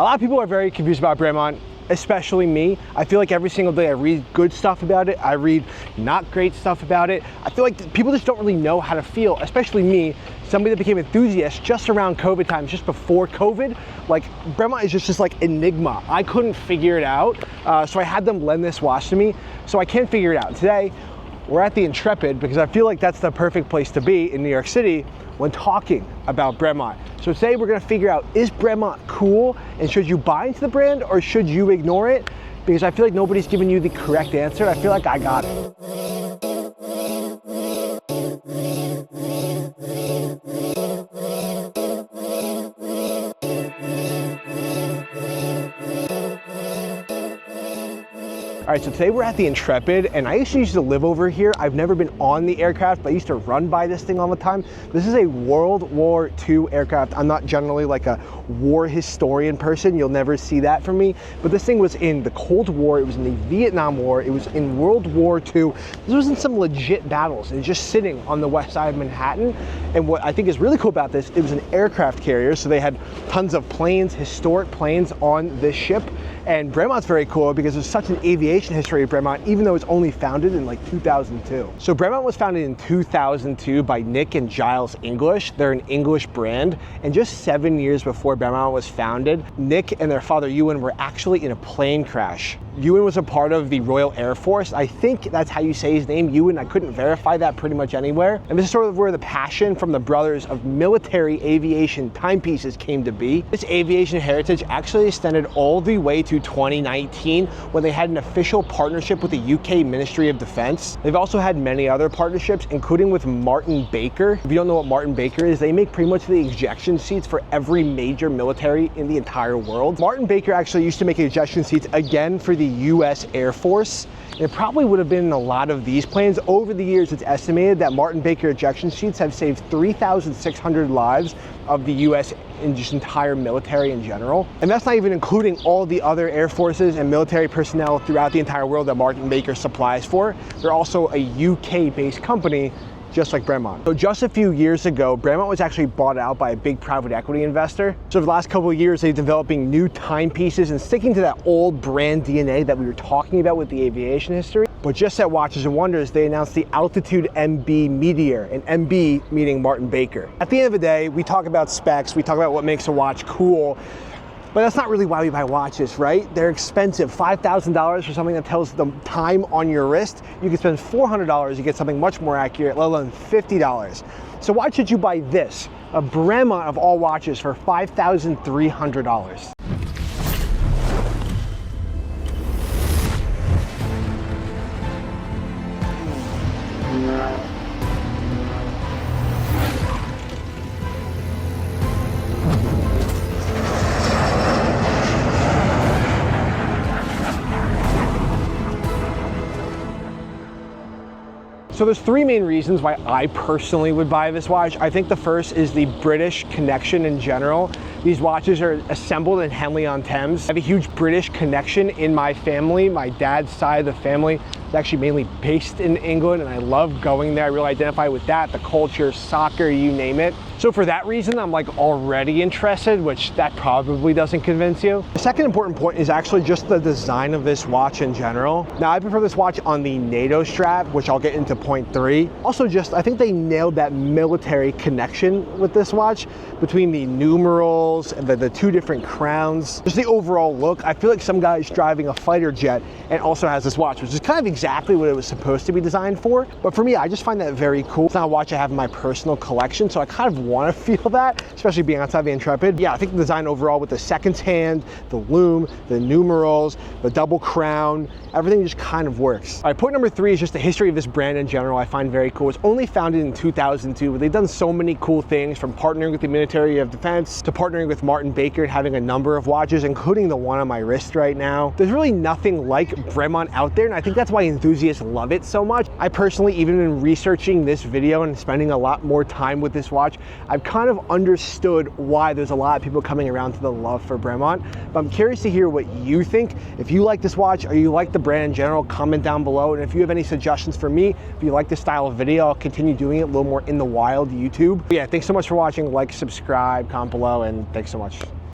A lot of people are very confused about Bremont, especially me. I feel like every single day I read good stuff about it, I read not great stuff about it. I feel like people just don't really know how to feel, especially me, somebody that became enthusiast just around COVID times, just before COVID. Like, Bremont is just this like enigma. I couldn't figure it out, so I had them lend this watch to me, so I can't figure it out. Today, we're at the Intrepid because I feel like that's the perfect place to be in New York City when talking about Bremont. So today we're gonna figure out, is Bremont cool and should you buy into the brand or should you ignore it? Because I feel like nobody's giving you the correct answer. I feel like I got it. All right, so today we're at the Intrepid, and I used to live over here. I've never been on the aircraft, but I used to run by this thing all the time. This is a World War II aircraft. I'm not generally like a war historian person. You'll never see that from me. But this thing was in the Cold War. It was in the Vietnam War. It was in World War II. This was in some legit battles. It's just sitting on the west side of Manhattan. And what I think is really cool about this, it was an aircraft carrier. So they had tons of planes, historic planes on this ship. And Bremont's very cool because there's such an aviation history of Bremont, even though it's only founded in like 2002. So Bremont was founded in 2002 by Nick and Giles English. They're an English brand. And just 7 years before Bremont was founded, Nick and their father Ewan were actually in a plane crash. Ewan was a part of the Royal Air Force. I think that's how you say his name, Ewan. I couldn't verify that pretty much anywhere. And this is sort of where the passion from the brothers of military aviation timepieces came to be. This aviation heritage actually extended all the way to 2019 when they had an official partnership with the UK Ministry of Defense. They've also had many other partnerships, including with Martin Baker. If you don't know what Martin Baker is, they make pretty much the ejection seats for every major military in the entire world. Martin Baker actually used to make ejection seats again for the US Air Force. It probably would have been in a lot of these planes. Over the years, it's estimated that Martin Baker ejection seats have saved 3,600 lives of the US and just entire military in general. And that's not even including all the other air forces and military personnel throughout the entire world that Martin Baker supplies for. They're also a UK-based company, just like Bremont. So just a few years ago, Bremont was actually bought out by a big private equity investor. So for the last couple of years, they're developing new timepieces and sticking to that old brand DNA that we were talking about with the aviation history. But just at Watches and Wonders, they announced the Altitude MB Meteor, and MB meaning Martin Baker. At the end of the day, we talk about specs, we talk about what makes a watch cool, but that's not really why we buy watches, right? They're expensive. $5,000 for something that tells the time on your wrist. You can spend $400, you get something much more accurate, let alone $50. So why should you buy this, a Bremont of all watches, for $5,300? So there's three main reasons why I personally would buy this watch. I think the first is the British connection in general. These watches are assembled in Henley-on-Thames. I have a huge British connection in my family. My dad's side of the family is actually mainly based in England, and I love going there. I really identify with that, the culture, soccer, you name it. So for that reason, I'm like already interested, which that probably doesn't convince you. The second important point is actually just the design of this watch in general. Now, I prefer this watch on the NATO strap, which I'll get into point 3. Also, just I think they nailed that military connection with this watch between the numerals and the two different crowns. Just the overall look. I feel like some guy's driving a fighter jet and also has this watch, which is kind of exactly what it was supposed to be designed for. But for me, I just find that very cool. It's not a watch I have in my personal collection, so I kind of want to feel that, especially being outside the Intrepid. Yeah, I think the design overall with the seconds hand, the lume, the numerals, the double crown, everything just kind of works. All right, point number 3 is just the history of this brand in general. I find very cool. It's only founded in 2002, but they've done so many cool things, from partnering with the Ministry of Defense to partnering with Martin Baker and having a number of watches, including the one on my wrist right now. There's really nothing like Bremont out there, and I think that's why enthusiasts love it so much. I personally, even in researching this video and spending a lot more time with this watch, I've kind of understood why there's a lot of people coming around to the love for Bremont. But I'm curious to hear what you think. If you like this watch or you like the brand in general, comment down below. And if you have any suggestions for me, if you like this style of video, I'll continue doing it a little more in the wild YouTube. But yeah, thanks so much for watching. Like, subscribe, comment below, and thanks so much.